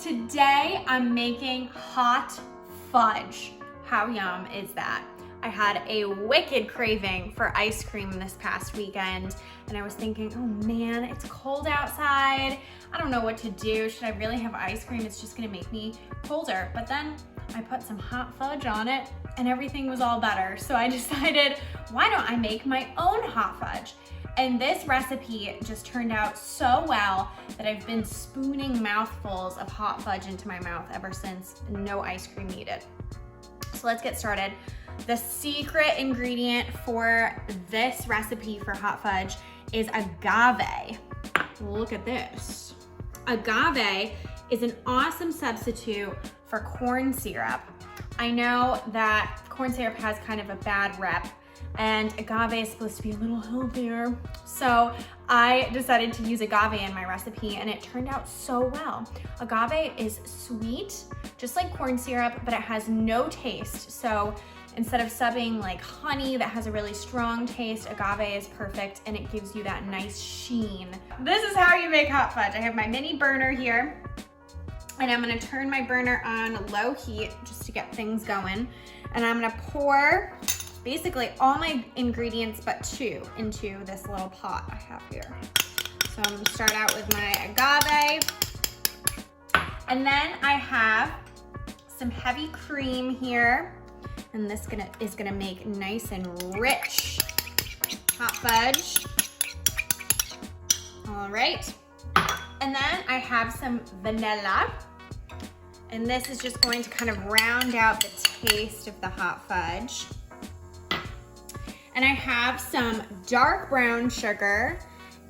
Today I'm making hot fudge. How yum is that? I had a wicked craving for ice cream this past weekend, and I was thinking, oh man, it's cold outside. I don't know what to do. Should I really have ice cream? It's just gonna make me colder. But then I put some hot fudge on it and everything was all better. So I decided, why don't I make my own hot fudge? And this recipe just turned out so well that I've been spooning mouthfuls of hot fudge into my mouth ever since. No ice cream needed. So let's get started. The secret ingredient for this recipe for hot fudge is agave. Look at this. Agave is an awesome substitute for corn syrup. I know that corn syrup has kind of a bad rep, and agave is supposed to be a little healthier. So I decided to use agave in my recipe and it turned out so well. Agave is sweet, just like corn syrup, but it has no taste. So instead of subbing like honey that has a really strong taste, agave is perfect and it gives you that nice sheen. This is how you make hot fudge. I have my mini burner here and I'm gonna turn my burner on low heat just to get things going. And I'm gonna pour basically all my ingredients but two into this little pot I have here. So I'm gonna start out with my agave. And then I have some heavy cream here. And this is gonna make nice and rich hot fudge. All right. And then I have some vanilla. And this is just going to kind of round out the taste of the hot fudge. And I have some dark brown sugar.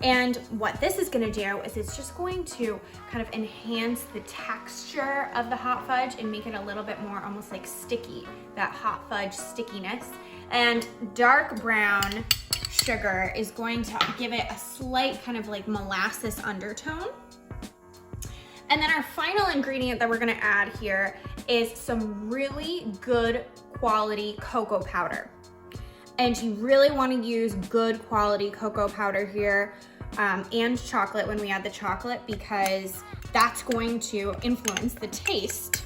And what this is gonna do is it's just going to kind of enhance the texture of the hot fudge and make it a little bit more almost like sticky, that hot fudge stickiness. And dark brown sugar is going to give it a slight kind of like molasses undertone. And then our final ingredient that we're gonna add here is some really good quality cocoa powder. And you really want to use good quality cocoa powder here and chocolate when we add the chocolate, because that's going to influence the taste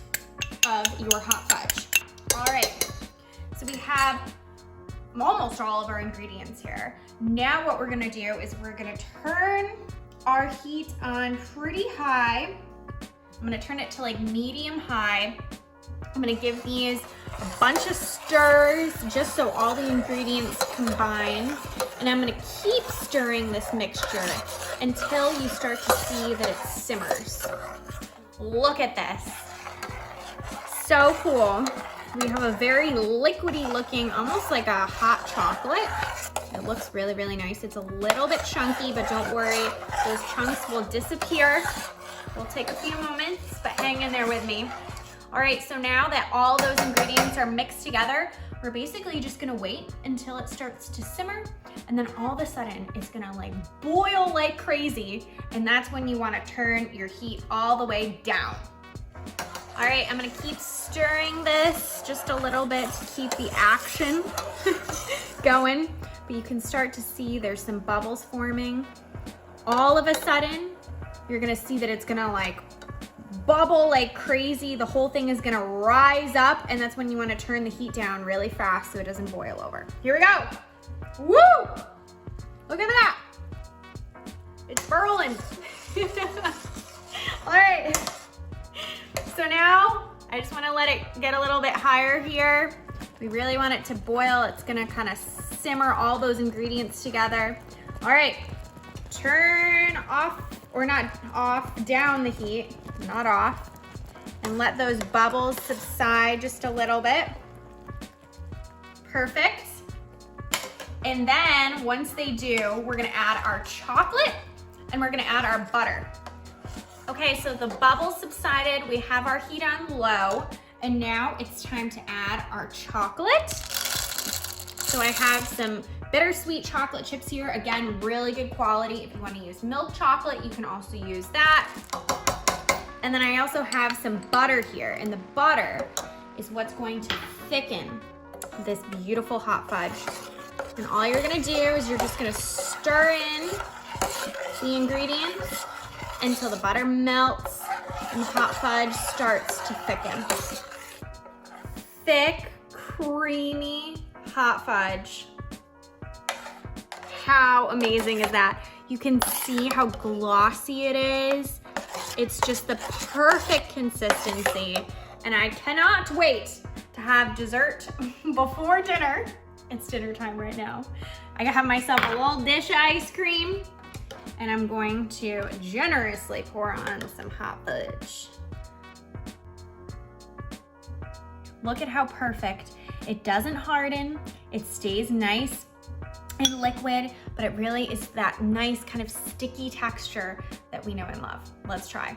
of your hot fudge. All right, so we have almost all of our ingredients here. Now what we're gonna do is we're gonna turn our heat on pretty high. I'm gonna turn it to like medium high. I'm gonna give these a bunch of stirs just so all the ingredients combine. And I'm gonna keep stirring this mixture until you start to see that it simmers. Look at this. So cool. We have a very liquidy looking, almost like a hot chocolate. It looks really, really nice. It's a little bit chunky, but don't worry, those chunks will disappear. It'll take a few moments, but hang in there with me. All right, so now that all those ingredients are mixed together, we're basically just gonna wait until it starts to simmer, and then all of a sudden it's gonna like boil like crazy, and that's when you wanna turn your heat all the way down. All right, I'm gonna keep stirring this just a little bit to keep the action going, but you can start to see there's some bubbles forming. All of a sudden, you're gonna see that it's gonna like bubble like crazy. The whole thing is gonna rise up, and that's when you wanna turn the heat down really fast so it doesn't boil over. Here we go. Woo! Look at that. It's burling. All right. So now I just wanna let it get a little bit higher here. We really want it to boil. It's gonna kind of simmer all those ingredients together. All right, turn off, or not off, down the heat. Not off, and let those bubbles subside just a little bit. Perfect. And then once they do, we're gonna add our chocolate and we're gonna add our butter. Okay, so the bubbles subsided, we have our heat on low, and now it's time to add our chocolate. So I have some bittersweet chocolate chips here. Again, really good quality. If you wanna use milk chocolate, you can also use that. And then I also have some butter here, and the butter is what's going to thicken this beautiful hot fudge. And all you're gonna do is you're just gonna stir in the ingredients until the butter melts and hot fudge starts to thicken. Thick, creamy hot fudge. How amazing is that? You can see how glossy it is. It's just the perfect consistency. And I cannot wait to have dessert before dinner. It's dinner time right now. I have myself a little dish of ice cream, and I'm going to generously pour on some hot fudge. Look at how perfect. It doesn't harden, it stays nice and liquid, but it really is that nice kind of sticky texture that we know and love. Let's try.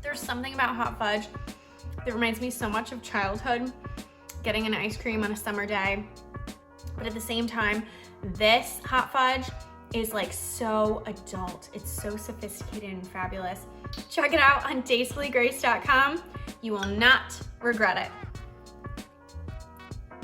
There's something about hot fudge that reminds me so much of childhood, getting an ice cream on a summer day. But at the same time, this hot fudge is like so adult. It's so sophisticated and fabulous. Check it out on tastefullygrace.com. You will not regret it.